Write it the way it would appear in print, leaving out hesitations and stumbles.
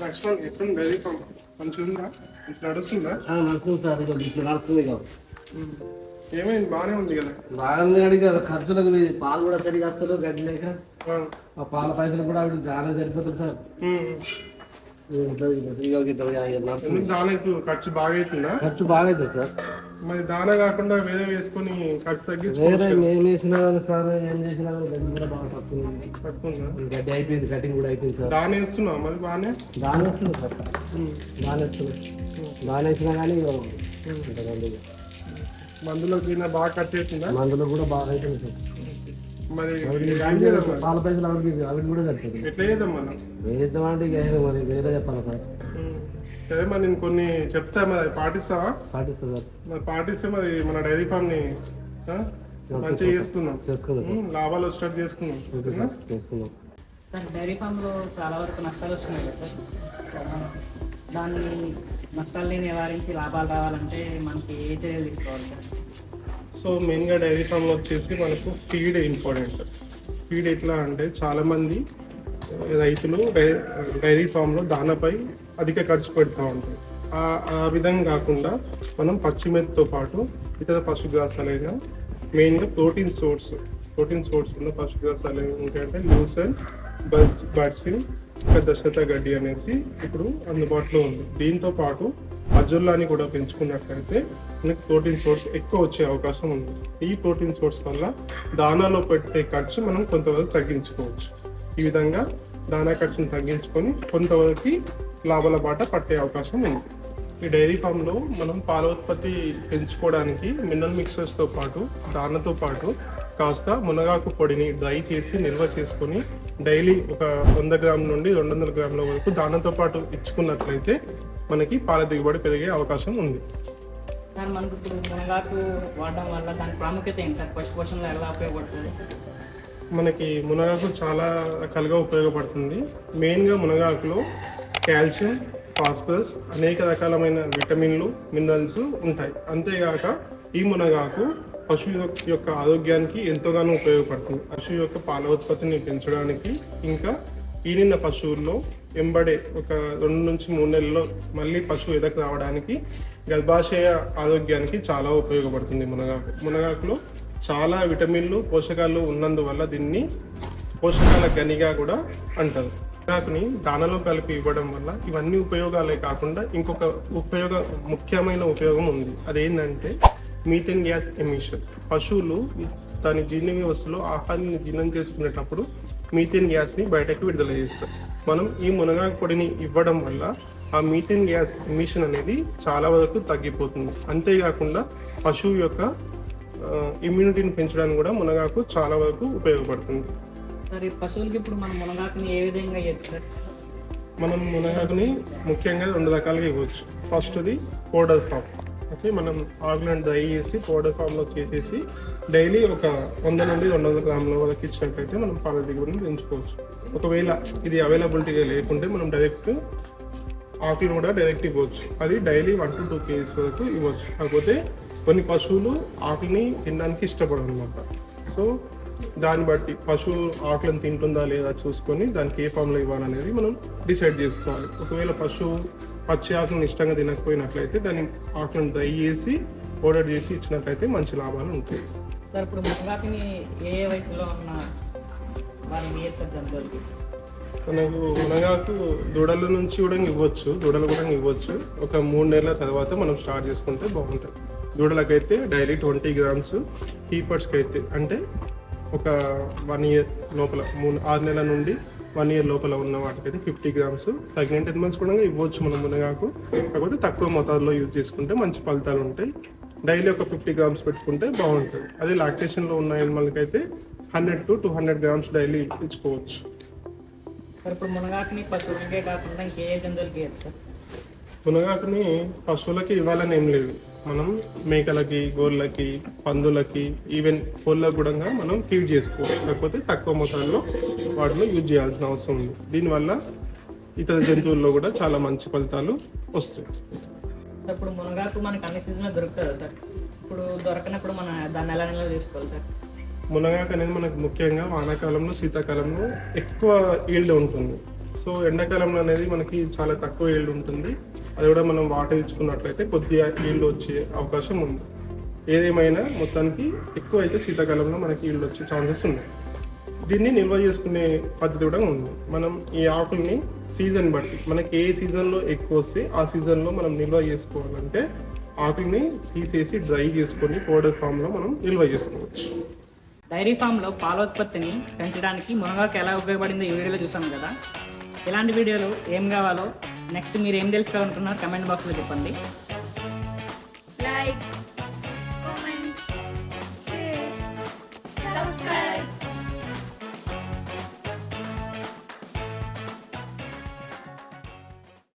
లక్ష్మణ్ ఎప్పుడు dairy farm మంచిగా ఉందా? నడుస్తుందా? నడుస్తుంది సార్, ఇట్లా నడుస్తుంది కదా. ఏమైంది? బాగానే ఉంది కదా. బాగానే అడిగి ఖర్చులకు పాలు కూడా సరిగా వస్తారు, గడ్డి లేక ఆ పాల పైసలు కూడా అవి దానే సరిపోతుంది సార్. దానికి ఖర్చు బాగా అవుతుందా? ఖర్చు బాగా అవుతుంది సార్. మరి దానా కాకుండా వేరే వేసుకొని ఖర్చు తగ్గించి వేరే మేము వేసినా సార్, ఏం చేసినా గడ్డి కూడా బాగా తక్కువ గడ్డి అయిపోయింది, కటింగ్ కూడా అయిపోయింది సార్. దాని వేస్తున్నావు మరి? బాగానే దాని వస్తుంది సార్, దాని వస్తుంది. దాని వేసినా కానీ మందులోకి బాగా ఖర్చు అవుతుందా? మందులో కూడా బాగా అవుతుంది సార్. మరి పాల పైసలు అవి కూడా సరిపోతుంది. ఎట్లా చేద్దాం మనం? వేద్దామంటే మరి వేరే చెప్పాలి సార్. సరే మరి నేను కొన్ని చెప్తా, మరి పాటిస్తావా? పాటిస్తా సార్. మరి పాటిస్తే మరి మన డైరీ ఫామ్ ని మంచిగా చేసుకుందాం, లాభాలు వచ్చేటట్టు చేసుకుందాం. సార్ డైరీ ఫామ్లో చాలా వరకు నష్టాలు వస్తున్నాయి కదా సార్. దాన్ని నష్టాలని నివారించి లాభాలు రావాలంటే మనకి ఏ చర్యలు తీసుకోవాలి సార్? సో మెయిన్గా డైరీ ఫామ్లో వచ్చేసి మనకు ఫీడ్ ఇంపార్టెంట్. ఫీడ్ ఎట్లా అంటే చాలామంది రైతులు డైరీ ఫామ్లో దానాపై అధిక ఖర్చు పెడతా ఉంటారు. ఆ విధంగా కాకుండా మనం పచ్చిమిరపతో పాటు ఇతర పశుగ్రాసాలైనా మెయిన్గా ప్రోటీన్ సోర్స్ ఉన్న పశుగ్రాసాలు ఏంటంటే లూసన్, బర్సిన్, ఇంకా దశరథ గడ్డి అనేసి ఇప్పుడు అందుబాటులో ఉంది. దీంతో పాటు అజొల్లాని కూడా పెంచుకున్నట్లయితే మనకి ప్రోటీన్ సోర్స్ ఎక్కువ వచ్చే అవకాశం ఉంది. ఈ ప్రోటీన్ సోర్స్ వల్ల దానాలో పెట్టే ఖర్చు మనం కొంతవరకు తగ్గించుకోవచ్చు. ఈ విధంగా దానా ఖర్చును తగ్గించుకొని కొంతవరకు లాభాల బాట పట్టే అవకాశం ఉంది. ఈ డైరీ ఫామ్లో మనం పాల ఉత్పత్తి పెంచుకోవడానికి మినరల్ మిక్సర్స్తో పాటు దానాతో పాటు కాస్త మునగాకు పొడిని డ్రై చేసి నిల్వ చేసుకొని డైలీ ఒక 100 గ్రాముల నుండి 200 గ్రాముల వరకు దానాతో పాటు ఇచ్చుకున్నట్లయితే మనకి పాల దిగుబడి పెరిగే అవకాశం ఉంది. సార్ మనకు ఇప్పుడు మునగాకు వాడడం వల్ల దాని ప్రాముఖ్యత ఏంటి సార్? పశు పోషణలో ఎలా ఉపయోగపడుతుంది? మనకి మునగాకు చాలా రకాలుగా ఉపయోగపడుతుంది. మెయిన్గా మునగాకులో కాల్షియం, ఫాస్ఫరస్, అనేక రకాలమైన విటమిన్లు, మినరల్స్ ఉంటాయి. అంతేగాక ఈ మునగాకు పశువు యొక్క ఆరోగ్యానికి ఎంతగానో ఉపయోగపడుతుంది. పశువు యొక్క పాల ఉత్పత్తిని పెంచడానికి, ఇంకా ఈనిన పశువుల్లో వెంబడే ఒక 2 నుంచి 3 నెలల్లో మళ్ళీ పశువు ఎదకు రావడానికి, గర్భాశయ ఆరోగ్యానికి చాలా ఉపయోగపడుతుంది మునగాకులో చాలా విటమిన్లు, పోషకాలు ఉన్నందువల్ల దీన్ని పోషకాల గనిగా కూడా అంటారు. మునగాకుని దానలో కలిపి ఇవ్వడం వల్ల ఇవన్నీ ఉపయోగాలే కాకుండా ఇంకొక ముఖ్యమైన ఉపయోగం ఉంది. అదేంటంటే మీథేన్ గ్యాస్ ఎమిషన్. పశువులు దాని జీర్ణ వ్యవస్థలో ఆహారాన్ని జీర్ణం చేసుకునేటప్పుడు మీథేన్ గ్యాస్ని బయటకు విడుదల చేస్తాయి. మనం ఈ మునగాకు పొడిని ఇవ్వడం వల్ల ఆ మీథేన్ గ్యాస్ ఎమిషన్ అనేది చాలా వరకు తగ్గిపోతుంది. అంతేకాకుండా పశువు యొక్క ఇమ్యూనిటీని పెంచడానికి కూడా మునగాకు చాలా వరకు ఉపయోగపడుతుంది. సార్ ఈ పశువులకి ఇప్పుడు మనం మునగాకుని ఏ విధంగా ఇవ్వచ్చు సార్? మనం మునగాకుని ముఖ్యంగా 2 రకాలుగా ఇవ్వచ్చు. ఫస్ట్ది పౌడర్ ఫామ్. ఓకే, మనం ఆకులను డ్రై చేసి పౌడర్ ఫామ్లో చేసేసి డైలీ ఒక 100 నుండి 200 గ్రాముల వరకు ఇచ్చినట్లయితే మనం పాల దిగుబడిని పెంచుకోవచ్చు. ఒకవేళ ఇది అవైలబిలిటీగా లేకుంటే మనం డైరెక్ట్ ఆకులను కూడా డైరెక్ట్ ఇవ్వచ్చు. అది డైలీ 1 to 2 kgs వరకు ఇవ్వచ్చు. కాకపోతే కొన్ని పశువులు ఆకుని తినడానికి ఇష్టపడరు అన్నమాట. సో దాన్ని బట్టి పశువు ఆకులను తింటుందా లేదా చూసుకొని దానికి ఏ ఫామ్లో ఇవ్వాలనేది మనం డిసైడ్ చేసుకోవాలి. ఒకవేళ పశువు పచ్చి ఆకులను ఇష్టంగా తినకపోయినట్లయితే దాన్ని ఆకులను డ్రై చేసి పౌడర్ చేసి ఇచ్చినట్లయితే మంచి లాభాలు ఉంటాయి. సార్ ఇప్పుడు మునగాకుని ఏ వయసులో ఉన్న వారిని ఇవ్వచ్చు సార్ జంతువులకి? మనకు మునగాకు దూడల నుంచి కూడా ఇవ్వచ్చు, దూడలు కూడా ఇవ్వచ్చు. ఒక 3 నెలల తర్వాత మనం స్టార్ట్ చేసుకుంటే బాగుంటుంది. దూడలకైతే డైలీ 20 గ్రామ్స్, హీపర్స్కి అయితే అంటే ఒక 1 year లోపల 6 నెలల నుండి 1 year లోపల ఉన్న వాటికైతే 50 గ్రామ్స్, తగిన 10 months కూడా ఇవ్వచ్చు మనం మునగాకు. కాకపోతే తక్కువ మోతాదులో యూజ్ చేసుకుంటే మంచి ఫలితాలు ఉంటాయి. డైలీ ఒక 50 గ్రామ్స్ పెట్టుకుంటే బాగుంటుంది. అదే లాక్టేషన్లో ఉన్న ఎనిమల్కి అయితే 100 to 200 గ్రామ్స్ డైలీ ఇచ్చుకోవచ్చు. సార్ ఇప్పుడు మునగాకుని పశువులకే కాకుండా ఇంకే జంతువులకి ఇవ్వచ్చు సార్? మునగాకుని పశువులకి ఇవ్వాలని ఏం లేదు. మనం మేకలకి, గోళ్ళకి, పందులకి, ఈవెన్ కోళ్ళకు కూడా మనం ఫీడ్ చేసుకోవాలి. కాకపోతే తక్కువ మొత్తంలో వాటిని యూజ్ చేయాల్సిన అవసరం ఉంది. దీనివల్ల ఇతర జంతువుల్లో కూడా చాలా మంచి ఫలితాలు వస్తాయి. ఇప్పుడు మునగాకు మనకి అన్ని సీజన్లో దొరుకుతుందా సార్? ఇప్పుడు దొరకనప్పుడు మనం దాన్ని ఎలా నిల్వ చేసుకోవాలి సార్? మునగాకు అనేది మనకు ముఖ్యంగా వానాకాలంలో, శీతాకాలంలో ఎక్కువ ఈల్డ్ ఉంటుంది. సో సో ఎండాకాలంలో అనేది మనకి చాలా తక్కువ ఈల్డ్ ఉంటుంది. అది కూడా మనం వాటర్ ఇచ్చుకున్నట్లయితే కొద్దిగా ఈల్డ్ వచ్చే అవకాశం ఉంది. ఏదేమైనా మొత్తానికి ఎక్కువ అయితే శీతాకాలంలో మనకి ఈల్డ్ వచ్చే ఛాన్సెస్ ఉన్నాయి. దీన్ని నిల్వ చేసుకునే పద్ధతి కూడా ఉంది. మనం ఈ ఆకుల్ని సీజన్ బట్టి మనకి ఏ సీజన్లో ఎక్కువ వస్తే ఆ సీజన్లో మనం నిల్వ చేసుకోవాలంటే ఆకుల్ని తీసేసి డ్రై చేసుకొని పౌడర్ ఫామ్లో మనం నిల్వ చేసుకోవచ్చు. డైరీ ఫామ్లో పాలోత్పత్తిని పెంచడానికి మునగాకు ఎలా ఉపయోగపడిందో ఈ వీడియోలో చూసాం కదా. ఇలాంటి వీడియోలు ఏం కావాలో నెక్స్ట్ మీరు ఏం తెలుసుకోవాలనుకున్నారు కమెంట్ బాక్స్లో చెప్పండి. Like, comment, share, subscribe.